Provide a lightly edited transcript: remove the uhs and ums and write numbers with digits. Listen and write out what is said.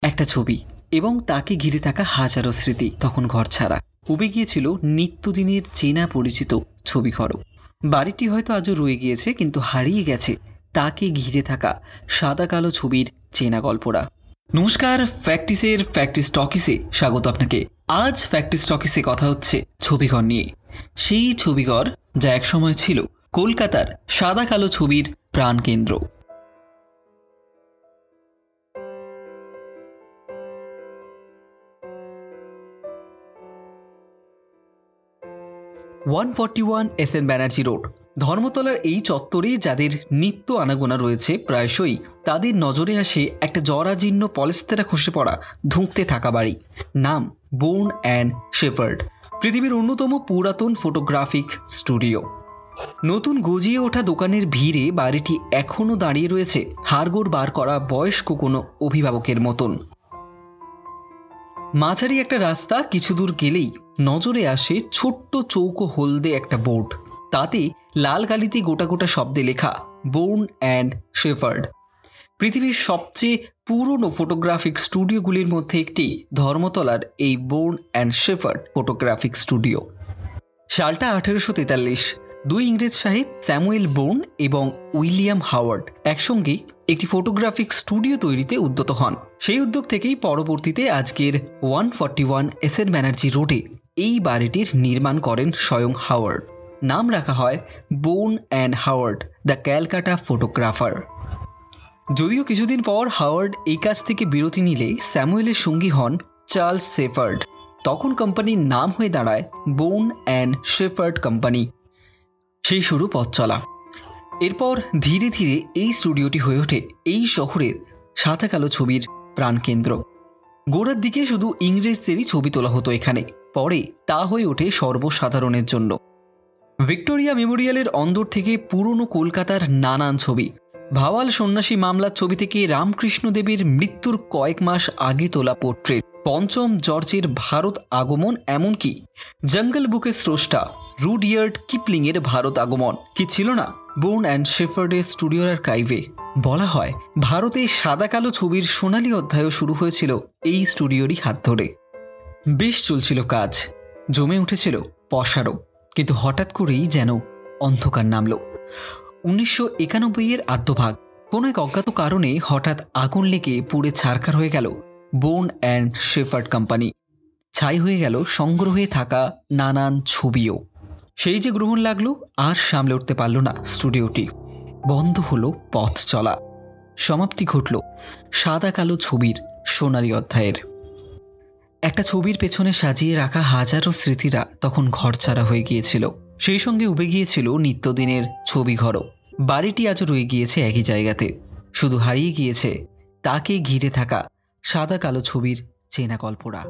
একটা ছবি এবং তাকে ঘিরে থাকা হাজারো স্মৃতি তখন ঘরছাড়া। উবে গিয়েছিল নিত্যদিনের চেনা পরিচিত ছবিঘরও। বাড়িটি হয়তো আজও রয়ে গিয়েছে, কিন্তু হারিয়ে গেছে তাকে ঘিরে থাকা সাদা কালো ছবির চেনা গল্পরা। নমস্কার, ফ্যাক্টিসের ফ্যাক্টিস টকিসে স্বাগত আপনাকে। আজ ফ্যাক্টিস টকিসে কথা হচ্ছে ছবিঘর নিয়ে। সেই ছবিঘর যা একসময় ছিল কলকাতার সাদা কালো ছবির প্রাণকেন্দ্র। SN ব্যানার্জি রোড, ধর্মতলার এই চত্বরে যাদের নিত্য আনাগোনা রয়েছে, প্রায়শই তাদের নজরে আসে একটা জরাজীর্ণ পলেস্তেরা খসে পড়া ধুঁকতে থাকা বাড়ি। নাম বোর্ন অ্যান্ড শেফার্ড, পৃথিবীর অন্যতম পুরাতন ফটোগ্রাফিক স্টুডিও। নতুন গজিয়ে ওঠা দোকানের ভিড়ে বাড়িটি এখনও দাঁড়িয়ে রয়েছে হাড়গোড় বার করা বয়স্ক কোনো অভিভাবকের মতন। মাঝারি একটা রাস্তা কিছু দূর গেলেই নজরে আসে ছোট্ট চৌকো হলদে একটা বোর্ড। তাতে লাল কালিতে গোটা গোটা শব্দে লেখা বোর্ন অ্যান্ড শেফার্ড। পৃথিবীর সবচেয়ে পুরনো ফটোগ্রাফিক স্টুডিওগুলির মধ্যে একটি ধর্মতলার এই Bourne and Shepherd photographic studio. সালটা 1843। দুই ইংরেজ সাহেব স্যামুয়েল বোর্ন এবং উইলিয়াম হাওয়ার্ড একসঙ্গে একটি ফটোগ্রাফিক স্টুডিও তৈরিতে উদ্যত হন। সেই উদ্যোগ থেকেই পরবর্তীতে আজকের 141 SN ব্যানার্জি রোডে এই বাড়িটির নির্মাণ করেন স্বয়ং হাওয়ার্ড। নাম রাখা হয় Bourne and Howard, the Calcutta photographer. যদিও কিছুদিন পর হাওয়ার্ড এই কাজ থেকে বিরতি নিলে স্যামুয়েলের সঙ্গী হন চার্লস শেফার্ড। তখন কোম্পানির নাম হয়ে দাঁড়ায় বোর্ন অ্যান্ড শেফার্ড কোম্পানি। সেই শুরু পথ চলা। এরপর ধীরে ধীরে এই স্টুডিওটি হয়ে ওঠে এই শহরের সাদা কালো ছবির প্রাণকেন্দ্র। গোড়ার দিকে শুধু ইংরেজদেরই ছবি তোলা হতো এখানে, পরে তা হয়ে ওঠে সর্বসাধারণের জন্য। ভিক্টোরিয়া মেমোরিয়ালের অন্দর থেকে পুরনো কলকাতার নানান ছবি, ভাওয়াল সন্ন্যাসী মামলার ছবি থেকে রামকৃষ্ণদেবের মৃত্যুর কয়েক মাস আগে তোলা পোর্ট্রেট, পঞ্চম জর্জের ভারত আগমন, এমনকি জঙ্গল বুকের স্রষ্টা রুডিয়ার্ড কিপলিংয়ের ভারত আগমন কি ছিল না বোর্ন অ্যান্ড শেফার্ডের স্টুডিওর আর্কাইভে। বলা হয় ভারতে সাদা কালো ছবির সোনালী অধ্যায়ও শুরু হয়েছিল এই স্টুডিওরই হাত ধরে। বেশ চলছিল কাজ, জমে উঠেছিল পসারও, কিন্তু হঠাৎ করেই যেন অন্ধকার নামল। 1991-এর আদ্যভাগ কোনো এক অজ্ঞাত কারণে হঠাৎ আগুন লেগে পুড়ে ছারখার হয়ে গেল বোর্ন অ্যান্ড শেফার্ড কোম্পানি। ছাই হয়ে গেল সংগ্রহে থাকা নানান ছবিও। সেই যে গ্রহণ লাগলো, আর সামলে উঠতে পারল না স্টুডিওটি। বন্ধ হলো পথ চলা, সমাপ্তি ঘটল সাদা কালো ছবির সোনালী অধ্যায়ের। একটা ছবির পেছনে সাজিয়ে রাখা হাজারো স্মৃতিরা তখন ঘরছাড়া হয়ে গিয়েছিল। সেই সঙ্গে উবে গিয়েছিল নিত্যদিনের ছবিঘরও। বাড়িটি আজও রয়ে গিয়েছে একই জায়গাতে, শুধু হারিয়ে গিয়েছে তাকে ঘিরে থাকা সাদা কালো ছবির চেনা গল্পরা।